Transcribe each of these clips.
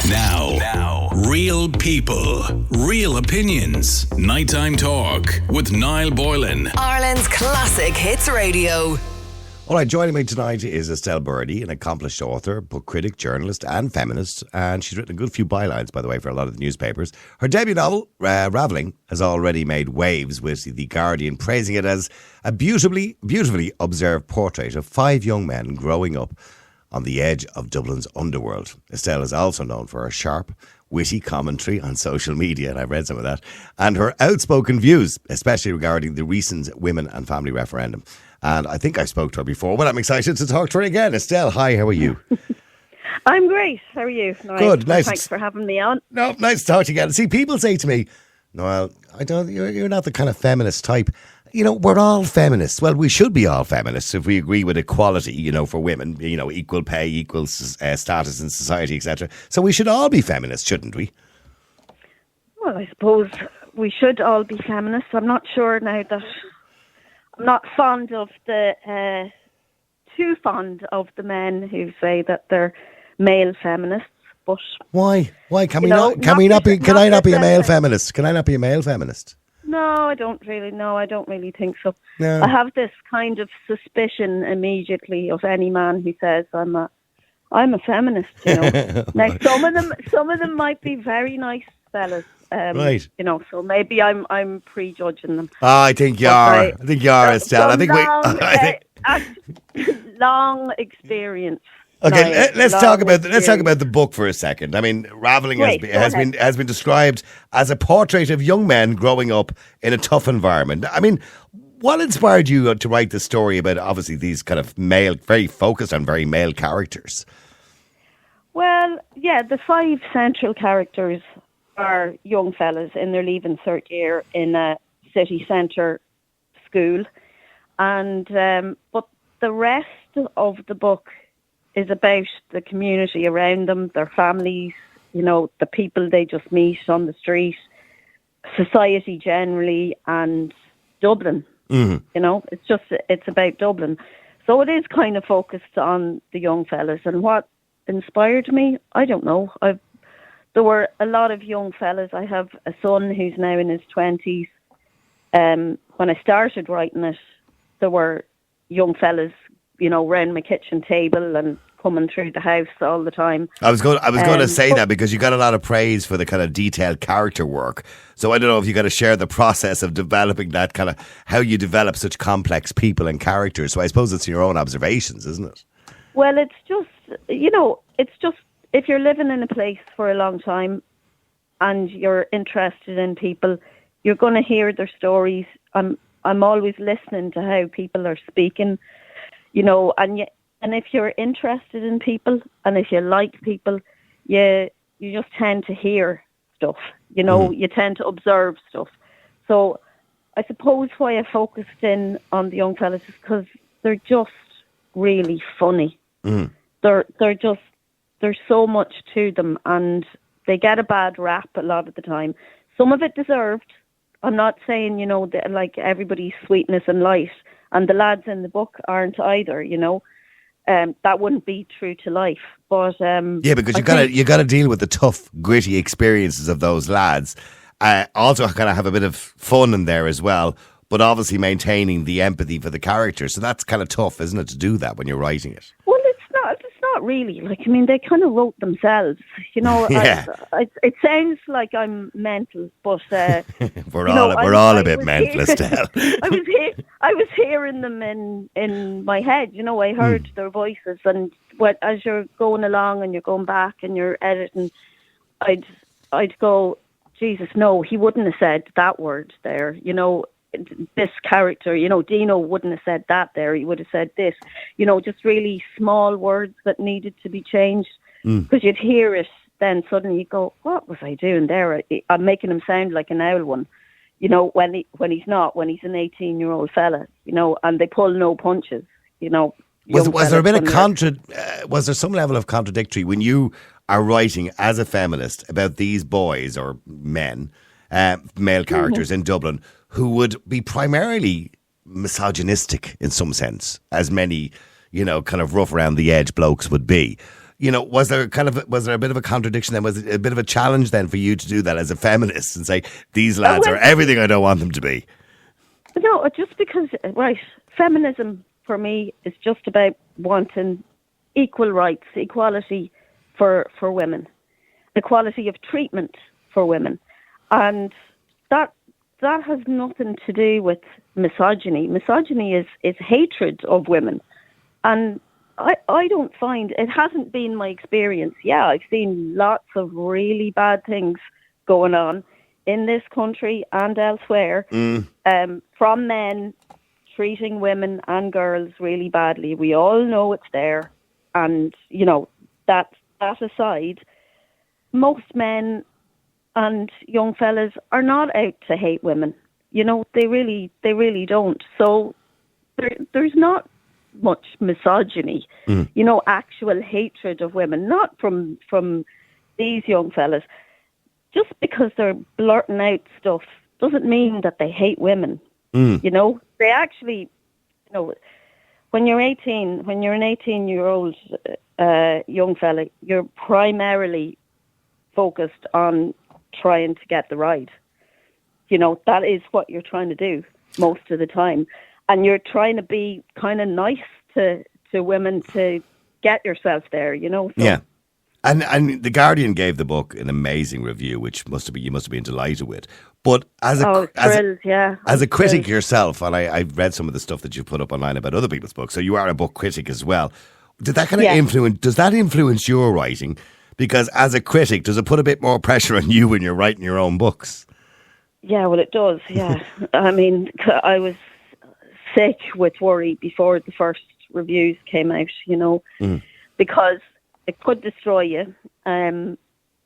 Now, real people, real opinions. Nighttime talk with Niall Boylan. Ireland's classic hits radio. All right, joining me tonight is Estelle Birdy, an accomplished author, book critic, journalist and feminist. And she's written a good few bylines, by the way, for a lot of the newspapers. Her debut novel, Ravelling, has already made waves, with The Guardian praising it as a beautifully observed portrait of 5 young men growing up on the edge of Dublin's underworld. Estelle is also known for her sharp, witty commentary on social media, and I've read some of that, and her outspoken views, especially regarding the recent women and family referendum. And I think I spoke to her before, but I'm excited to talk to her again. Estelle, hi, how are you? I'm great. How are you? Nice. Good, nice. Thanks for having me on. No, nice to talk to you again. See, people say to me, Noel, you're not the kind of feminist type. You know, we're all feminists. Well, we should be all feminists if we agree with equality, for women, equal pay, equal status in society, etc. So we should all be feminists, shouldn't we? Well, I suppose we should all be feminists. I'm not sure now that I'm not fond of too fond of the men who say that they're male feminists. But why? Can I not be a male feminist? Can I not be a male feminist? No, I don't really think so. No. I have this kind of suspicion immediately of any man who says I'm a feminist. Now some of them might be very nice fellas. Right. So maybe I'm prejudging them. Oh, I think you are. I think you are, Estelle. I think long experience. Okay, let's talk about the book for a second. I mean, Ravelling has been described as a portrait of young men growing up in a tough environment. I mean, what inspired you to write the story about obviously these kind of male, very focused on very male characters? Well, yeah, the 5 central characters are young fellas in their leaving third year in a city centre school, and but the rest of the book is about the community around them, their families, the people they just meet on the street, society generally, and Dublin. Mm-hmm. It's about Dublin. So it is kind of focused on the young fellas. And what inspired me, I don't know. There were a lot of young fellas. I have a son who's now in his 20s. When I started writing it, there were young fellas, round my kitchen table and coming through the house all the time. I was going to say that because you got a lot of praise for the kind of detailed character work. So I don't know if you got to share the process of developing that kind of how you develop such complex people and characters. So I suppose it's your own observations, isn't it? Well, it's just if you're living in a place for a long time and you're interested in people, you're going to hear their stories. I'm always listening to how people are speaking, and if you're interested in people and if you like people, you just tend to hear stuff, you tend to observe stuff. So I suppose why I focused in on the young fellas is because they're just really funny. Mm. There's so much to them, and they get a bad rap a lot of the time. Some of it deserved. I'm not saying, like everybody's sweetness and light, and the lads in the book aren't either, that wouldn't be true to life. But because you got to deal with the tough, gritty experiences of those lads. Also, kind of have a bit of fun in there as well, but obviously maintaining the empathy for the characters. So that's kind of tough, isn't it, to do that when you're writing it? Well, it's not really. They kind of wrote themselves. Yeah. It sounds like I'm mental, but we're all a bit mental, Estelle. I was hearing them in my head. I heard their voices, and as you're going along and you're going back and you're editing, I'd go, Jesus, no, he wouldn't have said that word there. This character, Dino wouldn't have said that there. He would have said this. Just really small words that needed to be changed, because you'd hear it. Then suddenly you go, what was I doing there? I'm making him sound like an owl one. When he's not, when he's an 18-year-old fella, and they pull no punches, Was there a bit of was there some level of contradictory when you are writing as a feminist about these boys or men, male characters in Dublin, who would be primarily misogynistic in some sense, as many, kind of rough around the edge blokes would be? was there a bit of a contradiction then? Was it a bit of a challenge then for you to do that as a feminist and say, these lads are everything I don't want them to be? No, just because, right, feminism for me is just about wanting equal rights, equality for women, equality of treatment for women. And that has nothing to do with misogyny. Misogyny is hatred of women. And I don't find, it hasn't been my experience. Yeah, I've seen lots of really bad things going on in this country and elsewhere, from men treating women and girls really badly. We all know it's there. And, that aside, most men and young fellas are not out to hate women. They really don't. So there's not much misogyny, actual hatred of women, not from these young fellas. Just because they're blurting out stuff doesn't mean that they hate women. They actually, when you're an 18-year-old young fella, you're primarily focused on trying to get the ride. That is what you're trying to do most of the time. And you're trying to be kind of nice to women to get yourself there, So. Yeah. And The Guardian gave the book an amazing review, which you must have been delighted with. But as a critic yourself, and I've read some of the stuff that you've put up online about other people's books, so you are a book critic as well. Did that kind of influence your writing? Because as a critic, does it put a bit more pressure on you when you're writing your own books? Yeah, well, it does, yeah. I mean, I was sick with worry before the first reviews came out, because it could destroy you. And,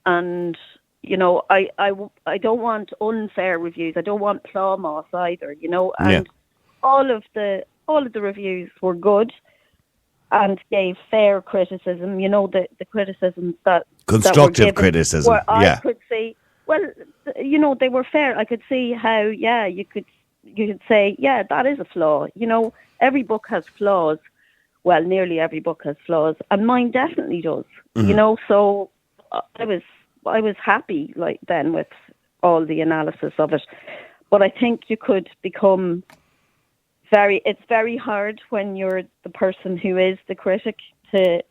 I don't want unfair reviews. I don't want plough moss either, And all of the reviews were good and gave fair criticism, the criticisms that constructive that were given, criticism. I could see, they were fair. I could see how, you could say, that is a flaw. Every book has flaws. Well, nearly every book has flaws, and mine definitely does. So I was happy then with all the analysis of it. But I think you could become it's very hard when you're the person who is the critic to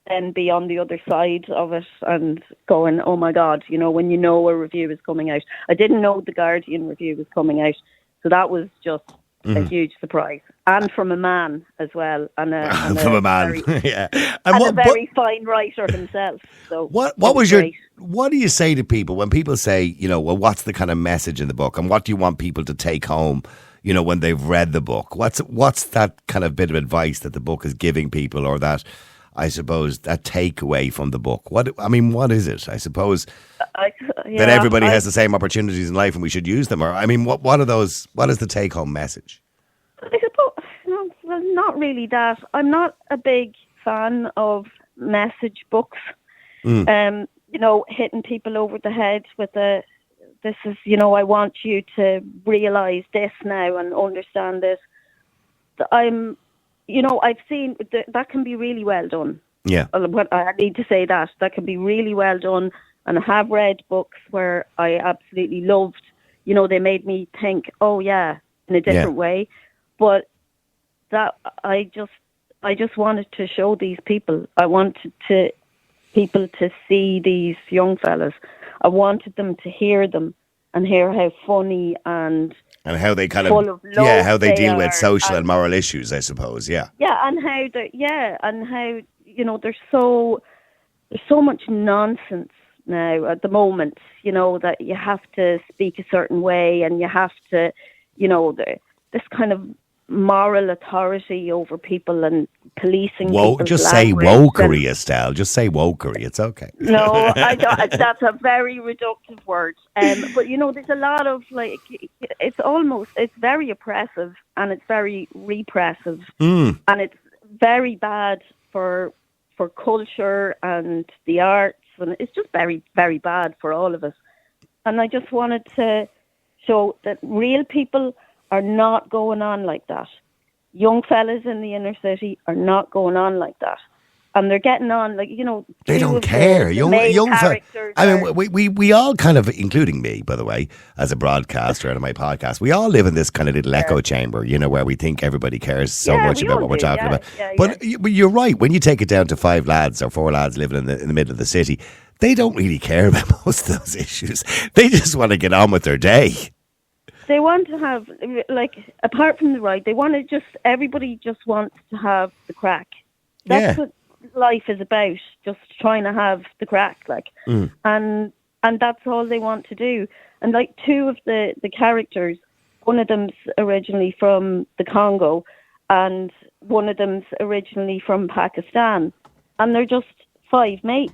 then be on the other side of it and going, oh my God, when a review is coming out. I didn't know the Guardian review was coming out. So that was just a huge surprise. And from a man as well. And from a man, And a very fine writer himself. So what do you say to people when people say, what's the kind of message in the book and what do you want people to take home, when they've read the book? What's that kind of bit of advice that the book is giving people, or that, I suppose, that takeaway from the book? What is it? I suppose that everybody has the same opportunities in life and we should use them. Or, what are those? What is the take-home message? I suppose, not really that. I'm not a big fan of message books. Hitting people over the head with this is, I want you to realise this now and understand this. I've seen that can be really well done. Yeah. I need to say that can be really well done. And I have read books where I absolutely loved, they made me think, oh yeah, in a different way. But that I just wanted to show these people. I wanted people to see these young fellas. I wanted them to hear them and hear how funny and how they kind full of love how they deal with social and and moral issues, I suppose. Yeah. Yeah, and how there's so much nonsense now at the moment. That you have to speak a certain way and you have to, this kind of moral authority over people and policing people's just say language wokery, Estelle. Just say wokery. It's okay. No, I don't, that's a very reductive word. But there's a lot of it's very oppressive and it's very repressive, and it's very bad for culture and the arts, and it's just very, very bad for all of us. And I just wanted to show that real people are not going on like that. Young fellas in the inner city are not going on like that. and they're getting on, like, you know. They don't care. Young characters. I mean, we all kind of, including me, by the way, as a broadcaster and my podcast, we all live in this kind of little echo chamber, you know, where we think everybody cares so much about what we're talking about. But you're right. When you take it down to 5 lads or 4 lads living in the middle of the city, they don't really care about most of those issues. They just want to get on with their day. They want to have, like, apart from the right, everybody just wants to have the crack. That's what life is about, just trying to have the crack, like. And that's all they want to do. And, like, 2 of the characters, one of them's originally from the Congo and one of them's originally from Pakistan. And they're just 5 mates,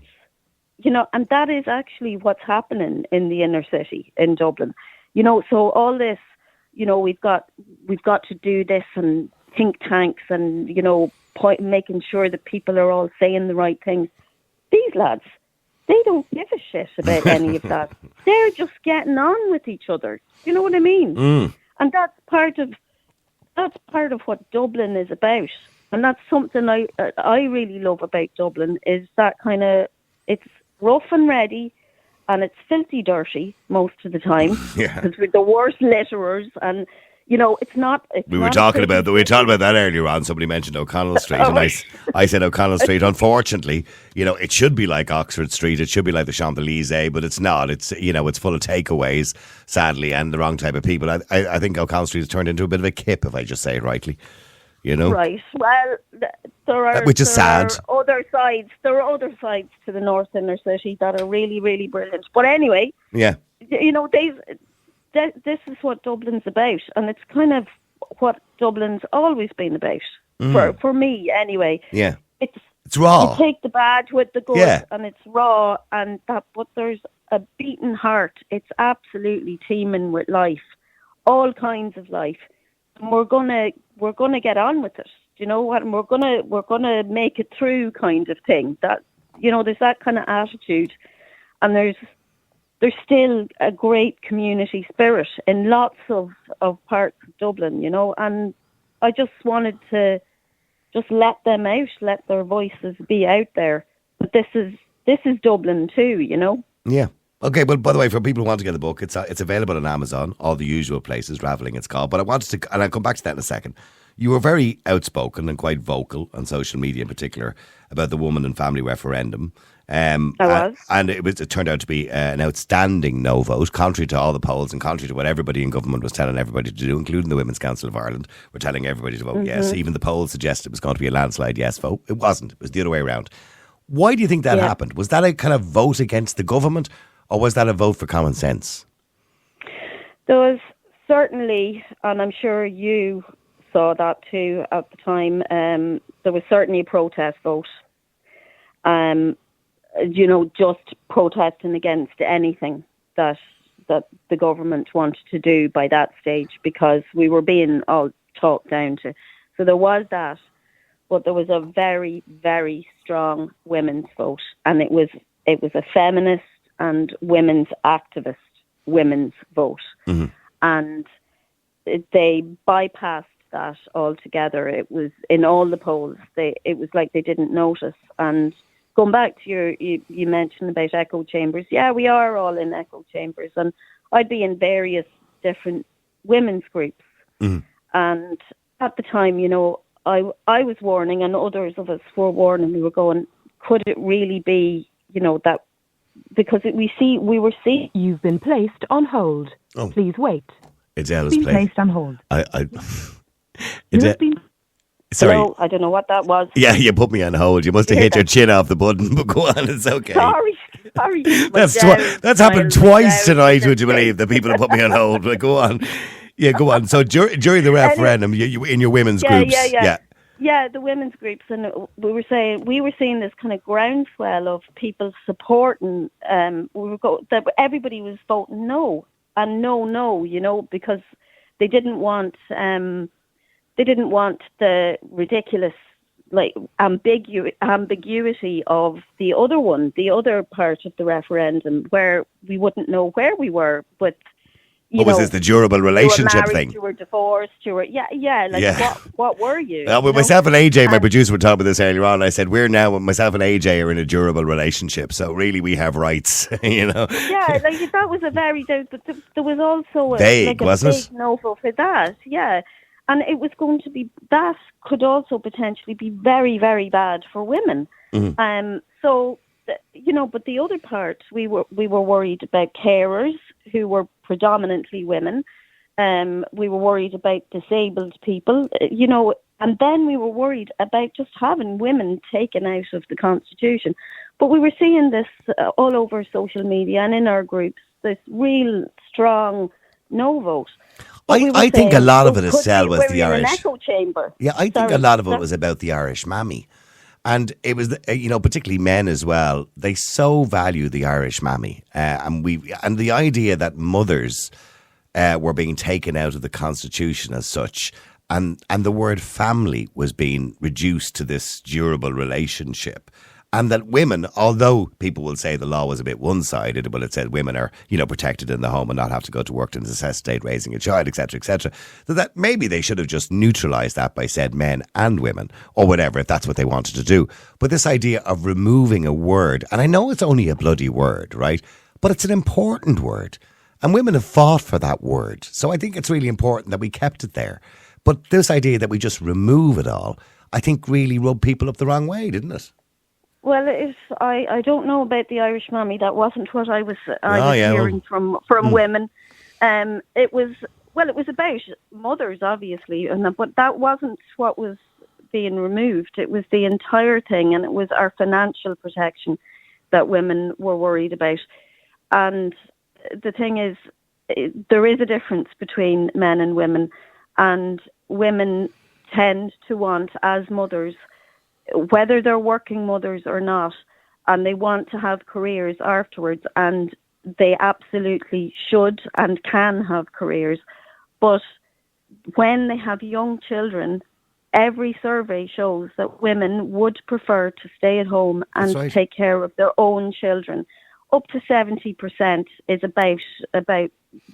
you know, and that is actually what's happening in the inner city in Dublin. You know, so all this, you know, we've got to do this, and think tanks, and, you know, making sure that people are all saying the right things. These lads, they don't give a shit about any of that. They're just getting on with each other. You know what I mean? And that's part of what Dublin is about. And that's something I really love about Dublin, is that kind of, it's rough and ready. And it's filthy dirty most of the time, because we're the worst litterers, and, you know, it's not. We were talking about that earlier on. Somebody mentioned O'Connell Street, and I said O'Connell Street. Unfortunately, you know, it should be like Oxford Street. It should be like the Champs-Élysées, but it's not. It's, you know, it's full of takeaways, sadly, and the wrong type of people. I think O'Connell Street has turned into a bit of a kip, if I just say it rightly. You know, right? Well, which is sad. There are other sides to the North Inner City that are really, really brilliant. But anyway, you know, this is what Dublin's about, and it's kind of what Dublin's always been about for me, anyway. Yeah, it's raw. You take the bad with the good, and it's raw, and that. But there's a beating heart. It's absolutely teeming with life, all kinds of life. And we're gonna get on with it. You know what? And we're gonna make it through, kind of thing. That, you know, there's that kind of attitude, and there's still a great community spirit in lots of parts of Dublin. You know, and I just wanted to just let them out, let their voices be out there. But this is Dublin too. You know. Yeah. Okay, well, by the way, for people who want to get the book, it's available on Amazon, all the usual places, Ravelling it's called. But I wanted to, and I'll come back to that in a second. You were very outspoken and quite vocal on social media in particular about the woman and family referendum. I was. And it turned out to be an outstanding no vote, contrary to all the polls and contrary to what everybody in government was telling everybody to do, including the Women's Council of Ireland. Were telling everybody to vote yes. Even the polls suggested it was going to be a landslide yes vote. It wasn't. It was the other way around. Why do you think that happened? Was that a kind of vote against the government? Or was that a vote for common sense? There was certainly, and I'm sure you saw that too at the time, there was certainly a protest vote. You know, just protesting against anything that the government wanted to do by that stage, because we were being all talked down to. So there was that, but there was a very, very strong women's vote, and it was a feminist and women's activist women's vote. Mm-hmm. And they bypassed that altogether. It was in all the polls. It was like they didn't notice. And going back to you mentioned about echo chambers. Yeah, we are all in echo chambers. And I'd be in various different women's groups. Mm-hmm. And at the time, you know, I was warning, and others of us were warning. We were going, could it really be, you know, that, because we were seeing. You've been placed on hold. Oh. Please wait. Adele's placed on hold. Sorry. No, I don't know what that was. Yeah, you put me on hold. You must have hit your chin off the button, but go on, it's okay. Sorry. That's happened twice tonight, would you believe? The people have put me on hold. But go on. Yeah, go on. So during the referendum, you in your women's groups. Yeah, the women's groups, and we were seeing this kind of groundswell of people supporting. That everybody was voting no and no, you know, because they didn't want the ridiculous, like, ambiguity of the other part of the referendum, where we wouldn't know where we were. But was this the durable relationship you were married, thing? You were divorced. You were what were you? Well, with myself and AJ, my producer, were talking about this earlier on. I said myself and AJ are in a durable relationship, so really we have rights, Yeah, that was a very there was also vague, wasn't big no-go for that. Yeah, and it was going to be that could also potentially be very, very bad for women. Mm-hmm. But the other part, we were worried about carers who were predominantly women. We were worried about disabled people, and then we were worried about just having women taken out of the Constitution. But we were seeing this all over social media and in our groups, this real strong no vote. I think a lot of it, Estelle, was the Irish. An echo chamber. Yeah, I think a lot of it was about the Irish mammy. And it was, particularly men as well. They so value the Irish mammy, and the idea that mothers were being taken out of the Constitution as such, and the word family was being reduced to this durable relationship, and that women, although people will say the law was a bit one-sided, but it said women are, protected in the home and not have to go to work to necessitate raising a child, etc., that maybe they should have just neutralised that by said men and women, or whatever, if that's what they wanted to do. But this idea of removing a word, and I know it's only a bloody word, right? But it's an important word. And women have fought for that word. So I think it's really important that we kept it there. But this idea that we just remove it all, I think really rubbed people up the wrong way, didn't it? Well, I don't know about the Irish mammy. That wasn't what I was hearing from women. It was about mothers, obviously, but that wasn't what was being removed. It was the entire thing, and it was our financial protection that women were worried about. And the thing is, there is a difference between men and women, and women tend to want, as mothers, whether they're working mothers or not, and they want to have careers afterwards, and they absolutely should and can have careers. But when they have young children, every survey shows that women would prefer to stay at home and take care of their own children. Up to 70% is about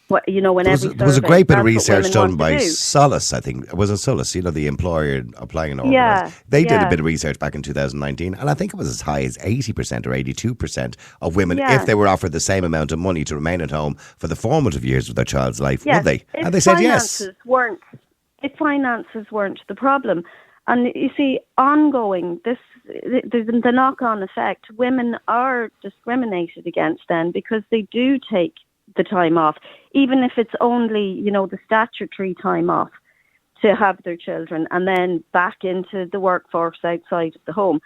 what, in every survey. There was a great bit of research done by Solace, I think. Was it Solace, the employer applying an organisation? They did a bit of research back in 2019, and I think it was as high as 80% or 82% of women, if they were offered the same amount of money to remain at home for the formative years of their child's life, would they? And they said yes. If finances weren't the problem. And you see, ongoing, there's the knock-on effect. Women are discriminated against then because they do take the time off, even if it's only, the statutory time off to have their children and then back into the workforce outside of the home.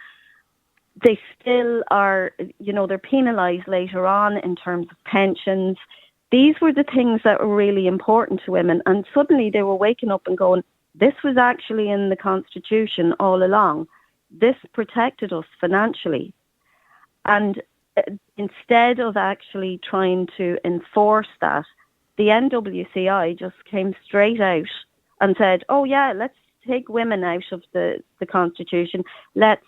They still are, they're penalised later on in terms of pensions. These were the things that were really important to women, and suddenly they were waking up and going, this was actually in the Constitution all along. This protected us financially. And instead of actually trying to enforce that, the NWCI just came straight out and said, oh yeah, let's take women out of the Constitution. Let's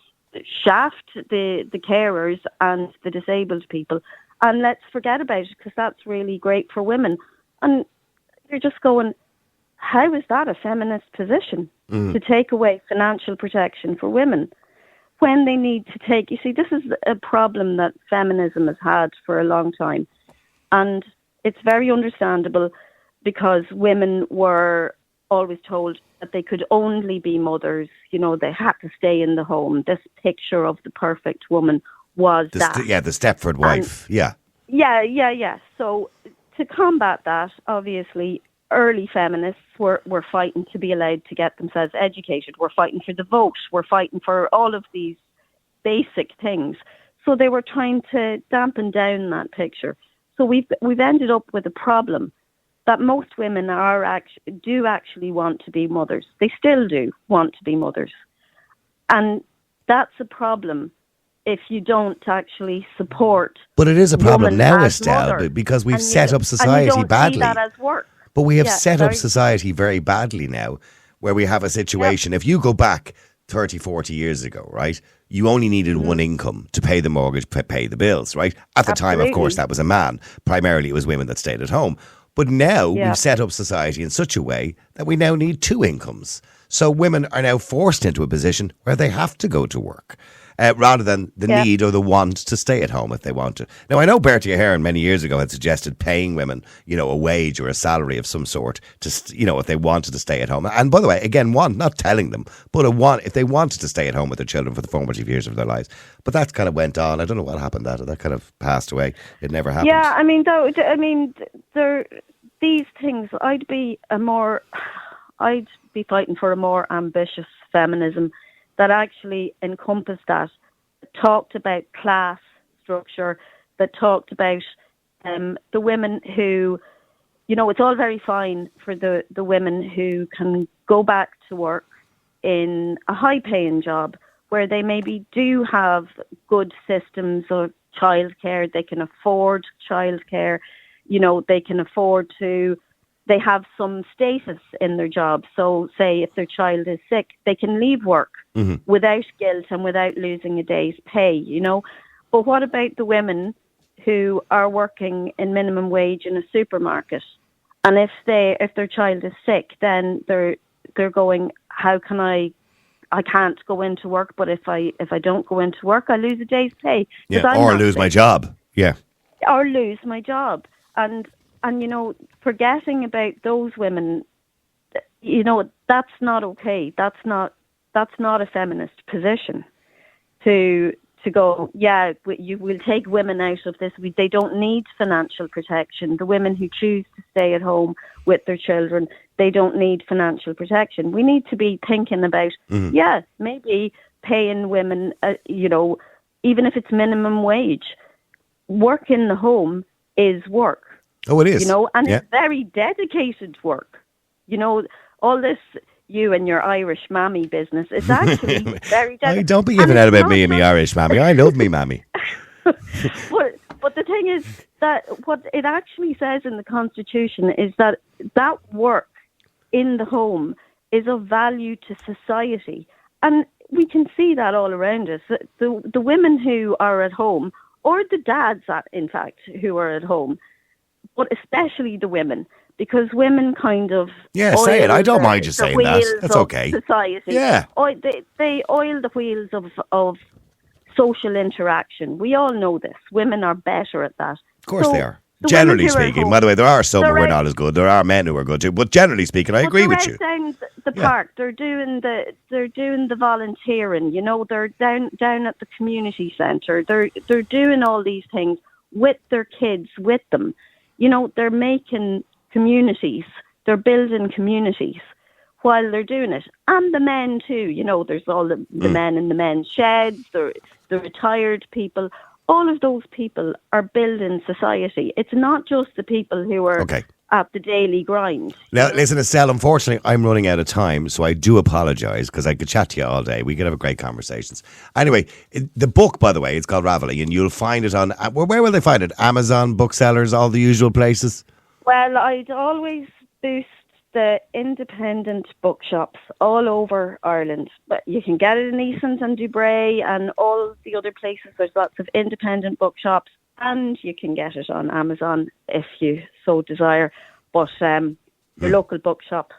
shaft the carers and the disabled people, and let's forget about it because that's really great for women. And you're just going, how is that a feminist position to take away financial protection for women when they need to take... You see, this is a problem that feminism has had for a long time. And it's very understandable because women were always told that they could only be mothers. They had to stay in the home. This picture of the perfect woman was the Stepford wife. Yeah. So to combat that, obviously, early feminists were fighting to be allowed to get themselves educated. We're fighting for the vote. We're fighting for all of these basic things. So they were trying to dampen down that picture. So we've ended up with a problem that most women do actually want to be mothers. They still do want to be mothers. And that's a problem if you don't actually support. But it is a problem now, Estelle, because we've set up society badly. See that as work. But we have set up society very badly now, where we have a situation, if you go back 30, 40 years ago, right, you only needed one income to pay the mortgage, pay the bills, right? At the time, of course, that was a man. Primarily, it was women that stayed at home. But now we've set up society in such a way that we now need 2 incomes. So women are now forced into a position where they have to go to work. Rather than the need or the want to stay at home if they want to. Now, I know Bertie Ahern many years ago had suggested paying women, a wage or a salary of some sort to, if they wanted to stay at home. And by the way, again, not telling them, but if they wanted to stay at home with their children for the formative years of their lives. But that kind of went on. I don't know what happened to that. That kind of passed away. It never happened. Yeah, these things, I'd be fighting for a more ambitious feminism that actually encompassed that, talked about class structure, that talked about the women who, it's all very fine for the women who can go back to work in a high-paying job where they maybe do have good systems of childcare, they can afford childcare, they can afford to. They have some status in their job. So say if their child is sick, they can leave work without guilt and without losing a day's pay, But what about the women who are working in minimum wage in a supermarket? And if their child is sick, then they're going, how can I can't go into work, but if I don't go into work, I lose a day's pay. Or lose my job. Yeah. Or lose my job. And forgetting about those women, that's not okay. That's not a feminist position to go, you will take women out of this. They don't need financial protection. The women who choose to stay at home with their children, they don't need financial protection. We need to be thinking about, maybe paying women, even if it's minimum wage. Work in the home is work. Oh, it is. And it's very dedicated work. All this, you and your Irish mammy business, it's actually very dedicated. Don't be giving out about me and me Irish mammy. I love me mammy. But the thing is that what it actually says in the Constitution is that work in the home is of value to society. And we can see that all around us. The women who are at home, or the dads, in fact, who are at home, but especially the women, because women kind of say it. I don't mind you saying that. That's okay. Society. Yeah. They oil the wheels of social interaction. We all know this. Women are better at that. Of course they are. Generally speaking. By the way, there are some who are not as good. There are men who are good too. But generally speaking, I agree with you. Down the park, they're doing the volunteering. They're down at the community centre. They're doing all these things with their kids, with them. They're making communities. They're building communities while they're doing it. And the men too. There's all the men in the men's sheds, the retired people. All of those people are building society. It's not just the people who are at the daily grind. Now, listen, Estelle, unfortunately, I'm running out of time, so I do apologise because I could chat to you all day. We could have a great conversations. Anyway, the book, by the way, it's called Ravelling, and you'll find it on, where will they find it? Amazon, booksellers, all the usual places? Well, I'd always boost the independent bookshops all over Ireland. But you can get it in Easons and Dubray and all the other places. There's lots of independent bookshops, and you can get it on Amazon if you so desire. But your local bookshop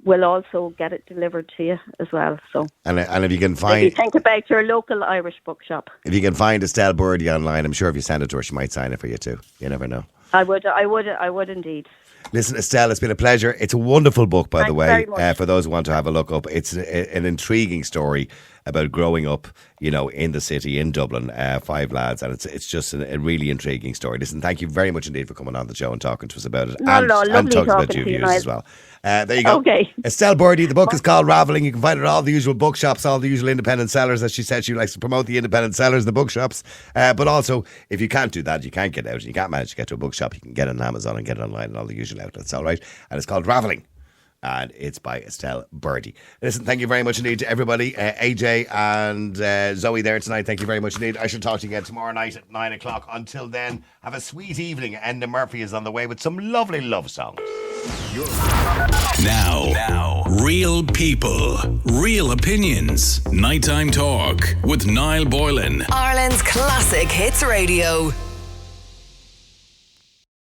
will also get it delivered to you as well. So, and if you can find, think about your local Irish bookshop. If you can find Estelle Birdy online, I'm sure if you send it to her, she might sign it for you too. You never know. I would indeed. Listen, Estelle, it's been a pleasure. It's a wonderful book, by the way, for those who want to have a look up. It's an intriguing story about growing up, in the city, in Dublin, 5 lads, and it's just a really intriguing story. Listen, thank you very much indeed for coming on the show and talking to us about it. And talking about your views as well. There you go. Okay. Estelle Birdy, the book is called Ravelling. You can find it at all the usual bookshops, all the usual independent sellers. As she said, she likes to promote the independent sellers, the bookshops. But also, if you can't do that, you can't get out, and you can't manage to get to a bookshop, you can get it on Amazon and get it online and all the usual outlets, all right? And it's called Ravelling. And it's by Estelle Birdy. Listen, thank you very much indeed to everybody. AJ and Zoe there tonight. Thank you very much indeed. I shall talk to you again tomorrow night at 9 o'clock. Until then, have a sweet evening. Enda Murphy is on the way with some lovely love songs. Now, real people, real opinions. Nighttime Talk with Niall Boylan. Ireland's Classic Hits Radio.